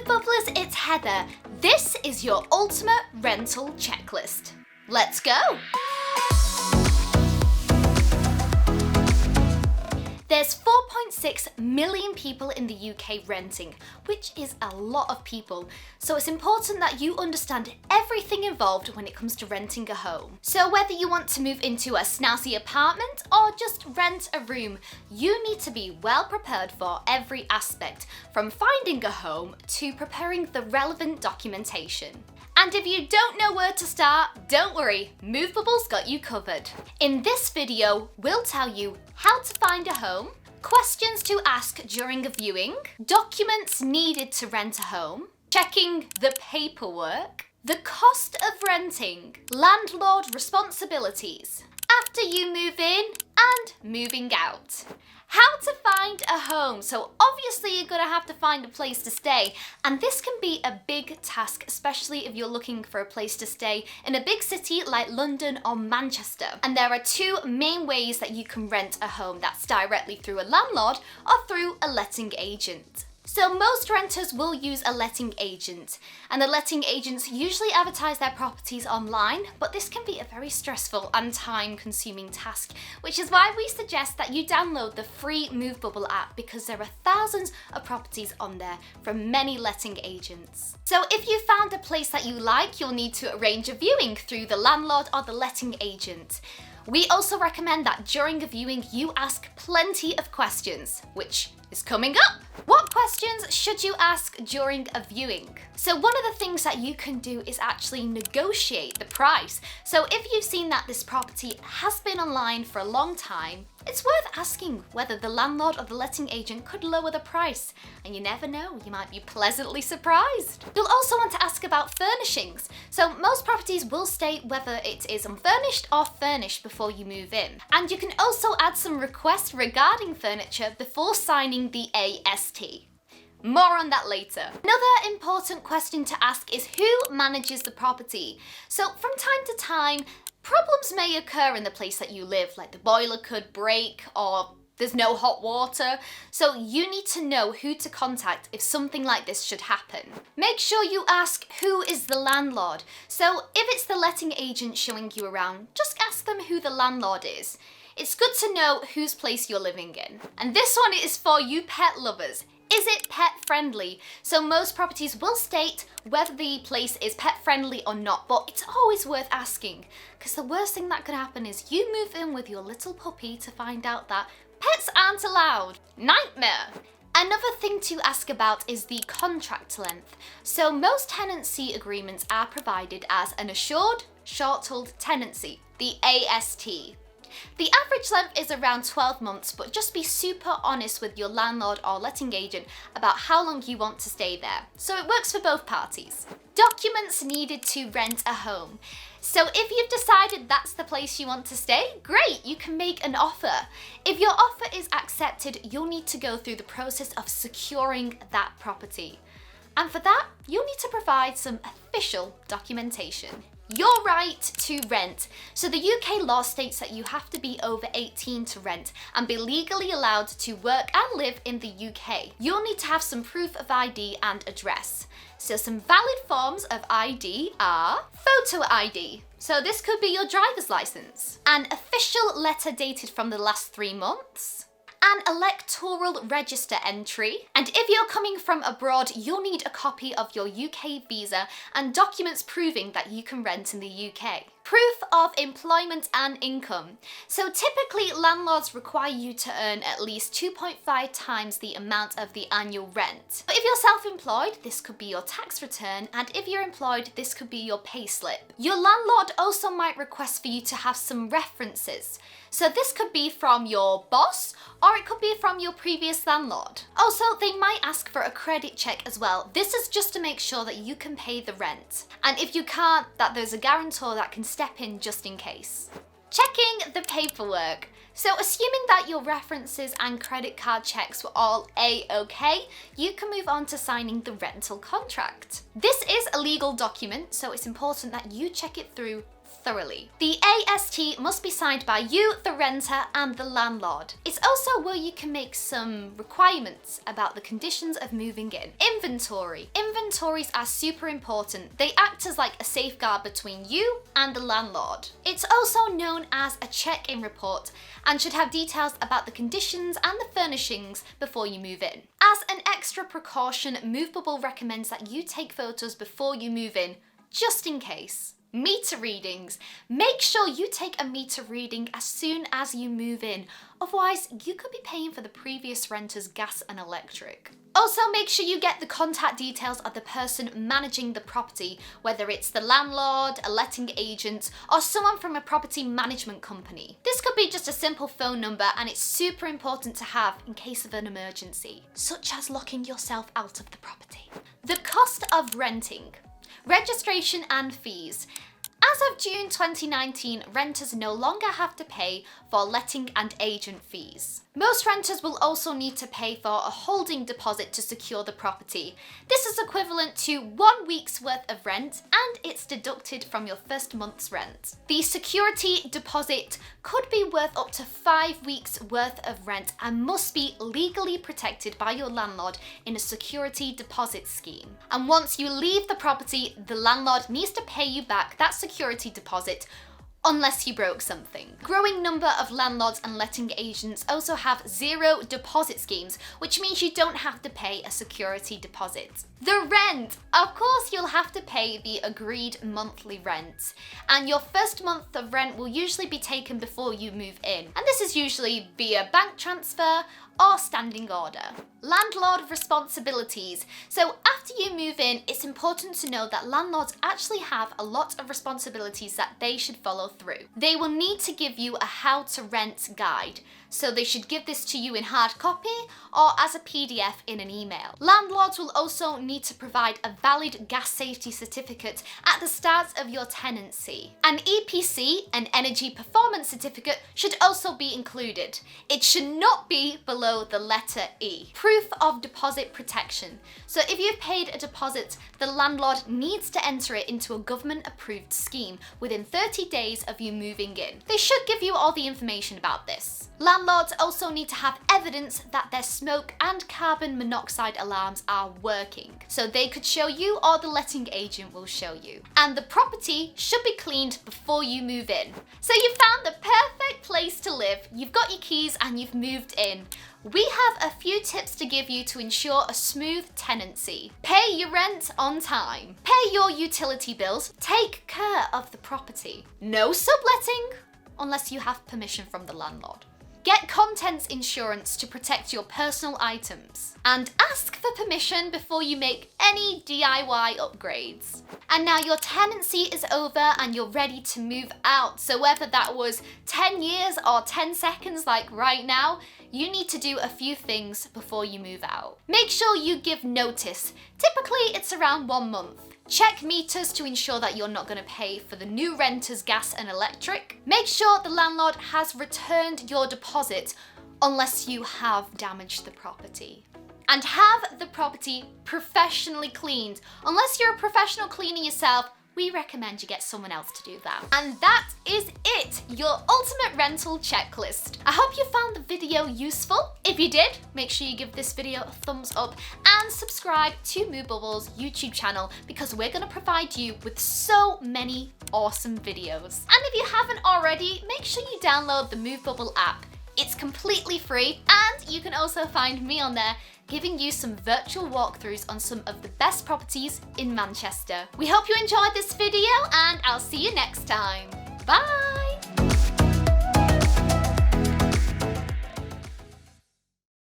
Move Bubblers, it's Heather. This is your ultimate rental checklist. Let's go! There's 4.6 million people in the UK renting, which is a lot of people, so it's important that you understand everything involved when it comes to renting a home. So whether you want to move into a snazzy apartment or just rent a room, you need to be well prepared for every aspect, from finding a home to preparing the relevant documentation. And if you don't know where to start, don't worry, Movebubble's got you covered. In this video, we'll tell you how to find a home, questions to ask during a viewing, documents needed to rent a home, checking the paperwork, the cost of renting, landlord responsibilities, after you move in and moving out. How to find a home. So obviously you're gonna have to find a place to stay, and this can be a big task, especially if you're looking for a place to stay in a big city like London or Manchester. And there are two main ways that you can rent a home. That's directly through a landlord or through a letting agent. So most renters will use a letting agent, and the letting agents usually advertise their properties online, but this can be a very stressful and time-consuming task, which is why we suggest that you download the free Movebubble app, because there are thousands of properties on there from many letting agents. So if you found a place that you like, you'll need to arrange a viewing through the landlord or the letting agent. We also recommend that during a viewing you ask plenty of questions, which is coming up. What questions should you ask during a viewing? So one of the things that you can do is actually negotiate the price. So if you've seen that this property has been online for a long time, it's worth asking whether the landlord or the letting agent could lower the price. And you never know, you might be pleasantly surprised. You'll also want to ask about furnishings. So most properties will state whether it is unfurnished or furnished before you move in. And you can also add some requests regarding furniture before signing the AST. More on that later. Another important question to ask is who manages the property. So from time to time, problems may occur in the place that you live, like the boiler could break or there's no hot water. So you need to know who to contact if something like this should happen. Make sure you ask who is the landlord. So if it's the letting agent showing you around, just ask them who the landlord is. It's good to know whose place you're living in. And this one is for you pet lovers. Is it pet friendly? So most properties will state whether the place is pet friendly or not, but it's always worth asking, because the worst thing that could happen is you move in with your little puppy to find out that pets aren't allowed. Nightmare! Another thing to ask about is the contract length. So most tenancy agreements are provided as an assured short-hold tenancy, the AST. The average length is around 12 months, but just be super honest with your landlord or letting agent about how long you want to stay there, so it works for both parties. Documents needed to rent a home. So if you've decided that's the place you want to stay, great, you can make an offer. If your offer is accepted, you'll need to go through the process of securing that property. And for that, you'll need to provide some official documentation. Your right to rent. So the UK law states that you have to be over 18 to rent and be legally allowed to work and live in the UK. You'll need to have some proof of ID and address. So some valid forms of ID are photo ID. So this could be your driver's license, an official letter dated from the last 3 months, an electoral register entry, and if you're coming from abroad, you'll need a copy of your UK visa and documents proving that you can rent in the UK. Proof of employment and income. So typically landlords require you to earn at least 2.5 times the amount of the annual rent. But if you're self-employed, this could be your tax return, and if you're employed, this could be your payslip. Your landlord also might request for you to have some references. So this could be from your boss, or it could be from your previous landlord. Also, they might ask for a credit check as well. This is just to make sure that you can pay the rent. And if you can't, that there's a guarantor that can step in just in case. Checking the paperwork. So assuming that your references and credit card checks were all A-okay, you can move on to signing the rental contract. This is a legal document, so it's important that you check it through thoroughly. The AST must be signed by you, the renter, and the landlord. It's also where you can make some requirements about the conditions of moving in. Inventory. Inventories are super important. They act as like a safeguard between you and the landlord. It's also known as a check-in report and should have details about the conditions and the furnishings before you move in. As an extra precaution, Movebubble recommends that you take photos before you move in, just in case. Meter readings. Make sure you take a meter reading as soon as you move in, otherwise you could be paying for the previous renter's gas and electric. Also, make sure you get the contact details of the person managing the property, whether it's the landlord, a letting agent, or someone from a property management company. This could be just a simple phone number, and it's super important to have in case of an emergency, such as locking yourself out of the property. The cost of renting. Registration and fees. As of June 2019, renters no longer have to pay for letting and agent fees. Most renters will also need to pay for a holding deposit to secure the property. This is equivalent to 1 week's worth of rent, and it's deducted from your first month's rent. The security deposit could be worth up to 5 weeks worth of rent and must be legally protected by your landlord in a security deposit scheme. And once you leave the property, the landlord needs to pay you back that security deposit unless you broke something. Growing number of landlords and letting agents also have zero deposit schemes, which means you don't have to pay a security deposit. The rent! Of course you'll have to pay the agreed monthly rent, and your first month of rent will usually be taken before you move in, and this is usually via bank transfer or standing order. Landlord responsibilities. So after you move in, it's important to know that landlords actually have a lot of responsibilities that they should follow through. They will need to give you a how to rent guide. So they should give this to you in hard copy or as a PDF in an email. Landlords will also need to provide a valid gas safety certificate at the start of your tenancy. An EPC, an energy performance certificate, should also be included. It should not be below the letter E. Proof of deposit protection. So if you've paid a deposit, the landlord needs to enter it into a government approved scheme within 30 days of you moving in. They should give you all the information about this. Landlords also need to have evidence that their smoke and carbon monoxide alarms are working. So they could show you or the letting agent will show you. And the property should be cleaned before you move in. So you found the perfect place to live. You've got your keys and you've moved in. We have a few tips to give you to ensure a smooth tenancy. Pay your rent on time. Pay your utility bills. Take care of the property. No subletting unless you have permission from the landlord. Get contents insurance to protect your personal items. And ask for permission before you make any DIY upgrades. And now your tenancy is over and you're ready to move out. So whether that was 10 years or 10 seconds like right now, you need to do a few things before you move out. Make sure you give notice. Typically it's around 1 month. Check meters to ensure that you're not going to pay for the new renter's gas and electric. Make sure the landlord has returned your deposit unless you have damaged the property. And have the property professionally cleaned. Unless you're a professional cleaner yourself, we recommend you get someone else to do that. And that is it, your ultimate rental checklist. I hope you found the video useful. If you did, make sure you give this video a thumbs up and subscribe to Movebubble's YouTube channel because we're gonna provide you with so many awesome videos. And if you haven't already, make sure you download the Movebubble app. It's completely free, and you can also find me on there giving you some virtual walkthroughs on some of the best properties in Manchester. We hope you enjoyed this video, and I'll see you next time. Bye!